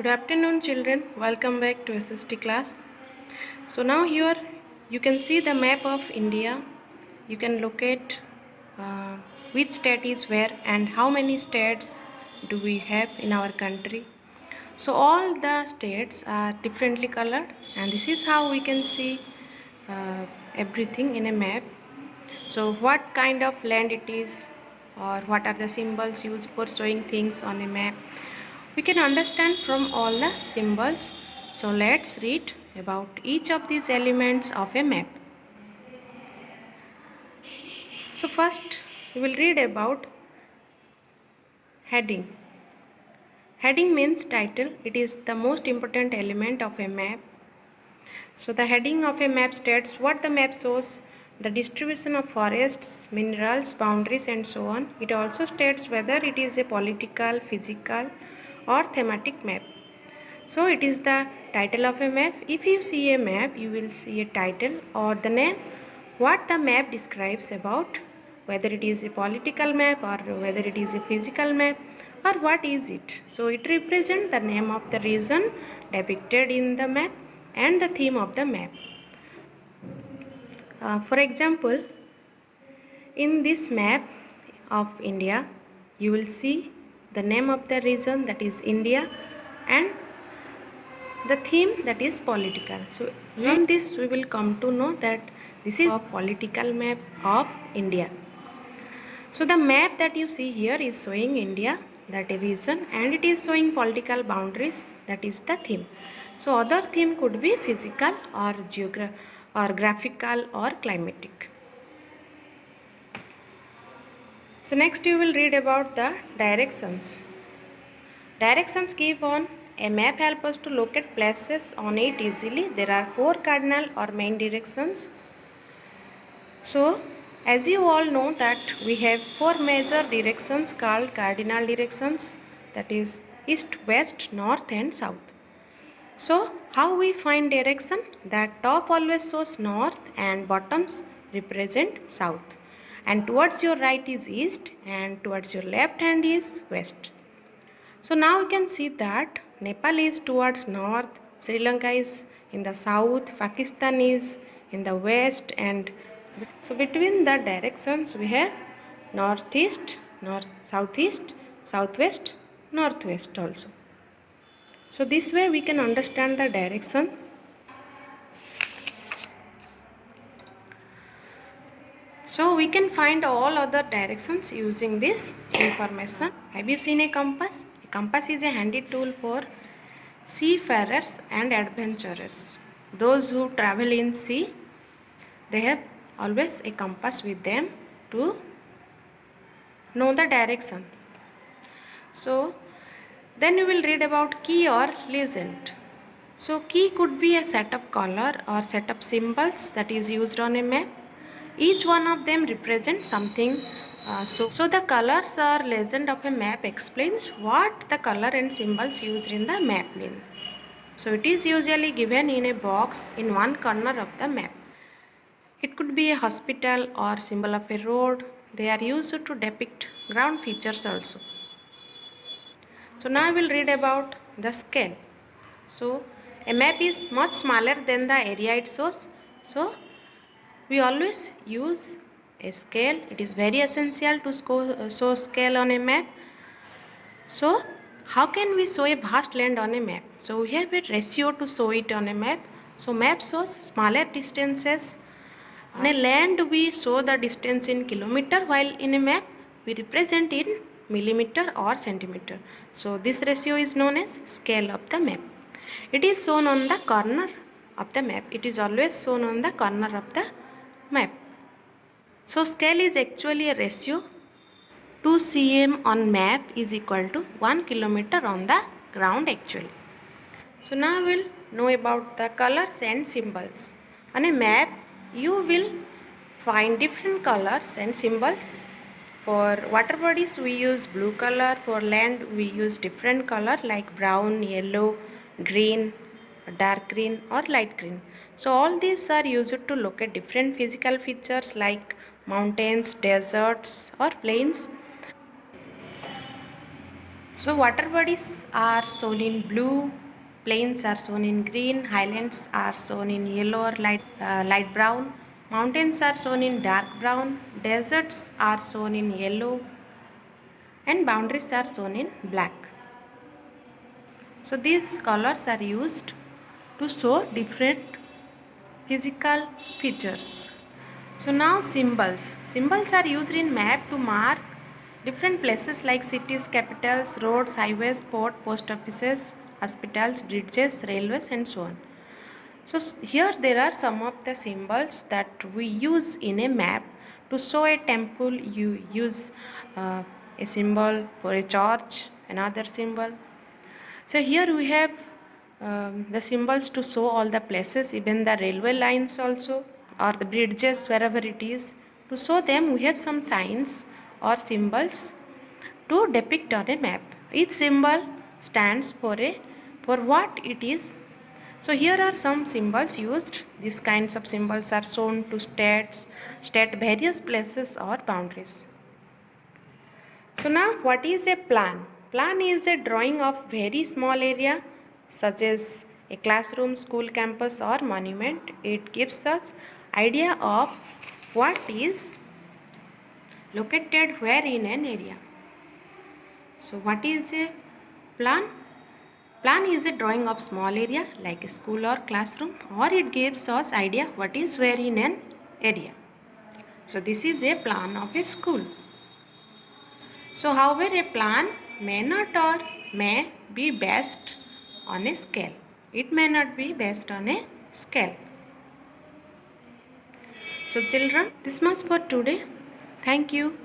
Good afternoon, children. Welcome back to SST class. So now here you can see the map of India. You can locate which state is where and how many states do we have in our country. So all the states are differently colored, and this is how we can see everything in a map. So what kind of land it is, or what are the symbols used for showing things on a map, we can understand from all the symbols. So let's read about each of these elements of a map. So first we will read about heading. Heading means title. It is the most important element of a map. So the heading of a map states what the map shows, the distribution of forests, minerals, boundaries and so on. It also states whether it is a political, physical or thematic map. So it is the title of a map. If you see a map, you will see a title or the name, what the map describes about, whether it is a political map or whether it is a physical map or what is it. So it represents the name of the region depicted in the map and the theme of the map. For example, in this map of India, you will see the name of the region, that is India, and the theme, that is political. So from this we will come to know that this is a political map of India. So the map that you see here is showing India, that is region, and it is showing political boundaries, that is the theme. So other theme could be physical or graphical or climatic. So next you will read about the directions. Directions give on a map help us to locate places on it easily. There are 4 cardinal or main directions. So as you all know that we have 4 major directions called cardinal directions, that is east, west, north and south. So how we find direction? That top always shows north and bottoms represent south, and towards your right is east and towards your left hand is west. So now you can see that Nepal is towards north, Sri Lanka is in the south, Pakistan is in the west, and so between the directions we have northeast, southeast, southwest, northwest also. So this way we can understand the direction. So we can find all other directions using this information. Have you seen a compass? A compass is a handy tool for seafarers and adventurers. Those who travel in sea, they have always a compass with them to know the direction. So then you will read about key or legend. So key could be a set of color or set of symbols that is used on a map. Each one of them represents something. So the colors or legend of a map explains what the color and symbols used in the map mean. So it is usually given in a box in one corner of the map. It could be a hospital or symbol of a road. They are used to depict ground features also. So now I will read about the scale. So a map is much smaller than the area it shows. So we always use a scale. It is very essential to show scale on a map. So how can we show a vast land on a map? So we have a ratio to show it on a map. So map shows smaller distances. On a land we show the distance in kilometer, while in a map we represent in millimeter or centimeter. So this ratio is known as scale of the map. It is shown on the corner of the map. It is always shown on the corner of the map. So scale is actually a ratio. 2 cm on map is equal to 1 kilometer on the ground actually. So now we will know about the colors and symbols. On a map you will find different colors and symbols. For water bodies we use blue color, for land we use different color like brown, yellow, green, dark green or light green. So all these are used to locate different physical features like mountains, deserts or plains. So water bodies are shown in blue, plains are shown in green, highlands are shown in yellow or light brown, mountains are shown in dark brown, deserts are shown in yellow, and boundaries are shown in black. So these colors are used to show different physical features. So now symbols. Symbols are used in map to mark different places like cities, capitals, roads, highways, port, post offices, hospitals, bridges, railways and so on. So here there are some of the symbols that we use in a map. To show a temple you use a symbol, for a church another symbol. So here we have the symbols to show all the places, even the railway lines also, or the bridges, wherever it is. To show them we have some signs or symbols to depict on a map. Each symbol stands for what it is. So here are some symbols used. These kinds of symbols are shown to state various places or boundaries. So now what is a plan? Plan is a drawing of very small area such as a classroom, school campus or monument. It gives us idea of what is located where in an area. So what is a plan? Plan is a drawing of small area like a school or classroom, or it gives us idea what is where in an area. So this is a plan of a school. So however a plan may not or may be based on a scale. It may not be based on a scale. So children, this much for today. Thank you.